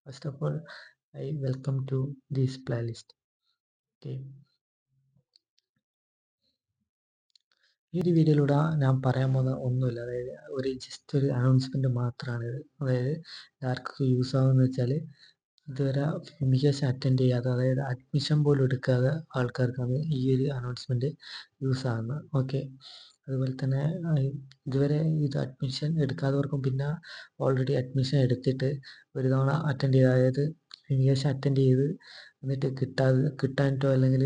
First of all, I welcome to this playlist. Okay. ഈ ഒരു വീഡിയോയിലൂടെ ഞാൻ പറയാൻ പോകുന്ന ഒന്നുമില്ല. അതായത് ജസ്റ്റ് ഒരു അനൗൺസ്മെന്റ് മാത്രമാണ് ഇത്. അതായത് ആർക്കൊക്കെ യൂസ് ആവുമെന്ന് വെച്ചാൽ ഇതുവരെ ഫെമിക്കേഷൻ അറ്റൻഡ് ചെയ്യാതെ, അതായത് അഡ്മിഷൻ പോലും എടുക്കാതെ ആൾക്കാർക്കാണ് ഈ ഒരു അനൗൺസ്മെന്റ് യൂസ് ആകുന്നത്. ഓക്കെ. അതുപോലെ തന്നെ ഇതുവരെ ഇത് അഡ്മിഷൻ എടുക്കാത്തവർക്കും പിന്നെ ഓൾറെഡി അഡ്മിഷൻ എടുത്തിട്ട് ഒരു തവണ അറ്റൻഡ് ചെയ്ത്, അതായത് ഫെമിക്കേഷൻ അറ്റൻഡ് ചെയ്ത് എന്നിട്ട് കിട്ടാനിട്ടോ അല്ലെങ്കിൽ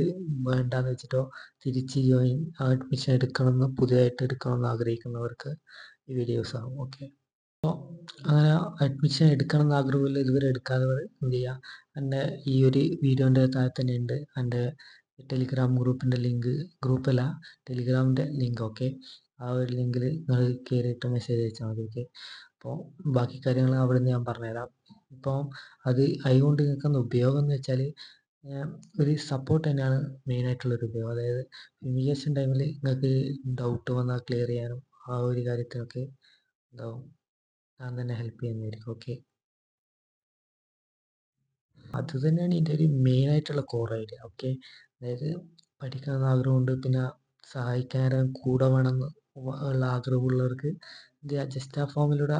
വേണ്ടാന്ന് വെച്ചിട്ടോ തിരിച്ച് അഡ്മിഷൻ എടുക്കണമെന്ന് പുതിയതായിട്ട് എടുക്കണമെന്ന് ആഗ്രഹിക്കുന്നവർക്ക് ഈ വീഡിയോസ് ആകും. ഓക്കെ. അപ്പോൾ അങ്ങനെ അഡ്മിഷൻ എടുക്കണം എന്ന് ആഗ്രഹമില്ല, ഇതുവരെ എടുക്കാത്തവർ എന്ത് ചെയ്യുക, എൻ്റെ ഈ ഒരു വീഡിയോൻ്റെ താഴെ തന്നെ ഉണ്ട് എൻ്റെ ടെലിഗ്രാം ഗ്രൂപ്പിൻ്റെ ലിങ്ക്. ഗ്രൂപ്പല്ല, ടെലിഗ്രാമിൻ്റെ ലിങ്ക്. ഓക്കെ. ആ ഒരു ലിങ്കിൽ നിങ്ങൾ കയറിയിട്ട് മെസ്സേജ് അയച്ചാൽ മതി. ഓക്കെ. അപ്പോൾ ബാക്കി കാര്യങ്ങൾ അവിടെ നിന്ന് ഞാൻ പറഞ്ഞുതരാം. ഇപ്പോൾ അതുകൊണ്ട് നിൽക്കുന്ന ഉപയോഗം എന്ന് വെച്ചാൽ ഒരു സപ്പോർട്ട് തന്നെയാണ് മെയിനായിട്ടുള്ളൊരു ഉപയോഗം. അതായത് ഫെമിനേഷൻ ടൈമിൽ നിങ്ങൾക്ക് ഡൗട്ട് വന്നാൽ ക്ലിയർ ചെയ്യാനും ആ ഒരു കാര്യത്തിനൊക്കെ ഉണ്ടാവും, ഞാൻ തന്നെ ഹെൽപ്പ് ചെയ്യുന്നതായിരിക്കും. ഓക്കെ. അത് തന്നെയാണ് ഇതിൻ്റെ ഒരു മെയിനായിട്ടുള്ള കോർ ഐഡിയ. ഓക്കെ. അതായത് പഠിക്കണമെന്ന് ആഗ്രഹമുണ്ട്, പിന്നെ സഹായിക്കാൻ കൂടെ വേണമെന്ന് ഉള്ള ആഗ്രഹമുള്ളവർക്ക് എന്ത് ചെയ്യുക, ജസ്റ്റ് ആ ഫോമിലൂടെ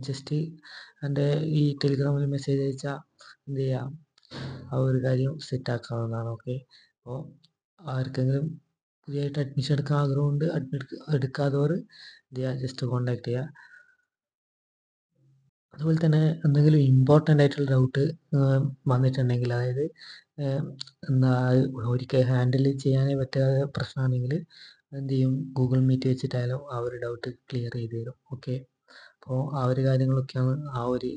ജസ്റ്റ് എൻ്റെ ഈ ടെലിഗ്രാമിൽ മെസ്സേജ് അയച്ചാൽ എന്ത് ചെയ്യുക, ആ ഒരു കാര്യം സെറ്റ് ആക്കാവുന്നതാണ്. ഓക്കെ. അപ്പോൾ ആർക്കെങ്കിലും പുതിയതായിട്ട് അഡ്മിഷൻ എടുക്കാൻ ആഗ്രഹമുണ്ട്, എടുക്കാത്തവർ എന്ത് ചെയ്യുക, ജസ്റ്റ് കോണ്ടാക്ട് ചെയ്യുക. അതുപോലെ തന്നെ എന്തെങ്കിലും ഇമ്പോർട്ടൻ്റ് ആയിട്ടുള്ള ഡൗട്ട് വന്നിട്ടുണ്ടെങ്കിൽ, അതായത് എന്താ ഒരിക്കൽ ഹാൻഡിൽ ചെയ്യാനേ പറ്റാത്ത പ്രശ്നമാണെങ്കിൽ എന്ത് ചെയ്യും, ഗൂഗിൾ മീറ്റ് വെച്ചിട്ടായാലും ആ ഒരു ഡൗട്ട് ക്ലിയർ ചെയ്ത് തരും. ഓക്കെ. അപ്പോൾ ആ ഒരു കാര്യങ്ങളൊക്കെയാണ് ആ ഒരു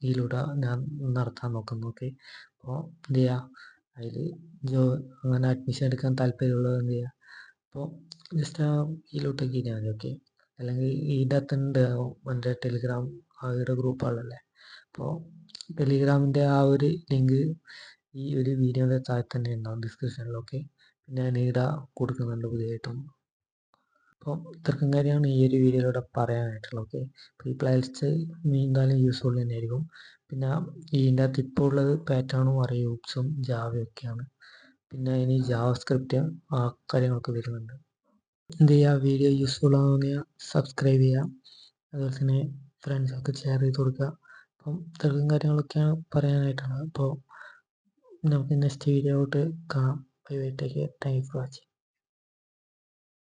ഇതിലൂടെ ഞാൻ നടത്താൻ നോക്കുന്നത്. ഓക്കെ. അപ്പോൾ എന്ത് ചെയ്യുക, അതിൽ അങ്ങനെ അഡ്മിഷൻ എടുക്കാൻ താല്പര്യമുള്ളത് എന്ത് ചെയ്യുക, അപ്പോൾ ജസ്റ്റ് ആ ഇതിലോട്ട് കയറിയാൽ മതി. ഓക്കെ. അല്ലെങ്കിൽ ഇതിൻ്റെ അകത്തുണ്ട് എൻ്റെ ടെലിഗ്രാം അവരുടെ ഗ്രൂപ്പുകളല്ലേ. അപ്പോൾ ടെലിഗ്രാമിൻ്റെ ആ ഒരു ലിങ്ക് ഈ ഒരു വീഡിയോയുടെ താഴെ തന്നെ ഉണ്ടാവും, ഡിസ്ക്രിപ്ഷനിൽ. ഓക്കെ. പിന്നെ ഞാൻ ഇവിടെ കൊടുക്കുന്നുണ്ട് പുതിയതായിട്ടും. അപ്പോൾ ഇത്രക്കും കാര്യമാണ് ഈ ഒരു വീഡിയോയിലൂടെ പറയാനായിട്ടുള്ളത്. ഓക്കെ. അപ്പോൾ ഈ പ്ലേലിസ്റ്റ് എന്തായാലും യൂസ്ഫുൾ തന്നെയായിരിക്കും. പിന്നെ ഇതിൻ്റെ അകത്ത് ഇപ്പോൾ ഉള്ളത് പാറ്റേണും അറിയൂപ്സും ജാവയും ഒക്കെയാണ്. പിന്നെ ഇനി ജാവ സ്ക്രിപ്റ്റ് ആ കാര്യങ്ങളൊക്കെ വരുന്നുണ്ട്. എന്ത് ചെയ്യുക, വീഡിയോ യൂസ്ഫുൾ ആവുകയാണെങ്കിൽ സബ്സ്ക്രൈബ് ചെയ്യുക. അതുപോലെ തന്നെ ഫ്രണ്ട്സൊക്കെ ഷെയർ ചെയ്ത് കൊടുക്കുക. അപ്പം ഇത്രയും കാര്യങ്ങളൊക്കെയാണ് പറയാനായിട്ടാണ്. അപ്പോൾ നമുക്ക് നെക്സ്റ്റ് വീഡിയോയിലോട്ട് കാണാം. Bye bye, take care, thank you for watching.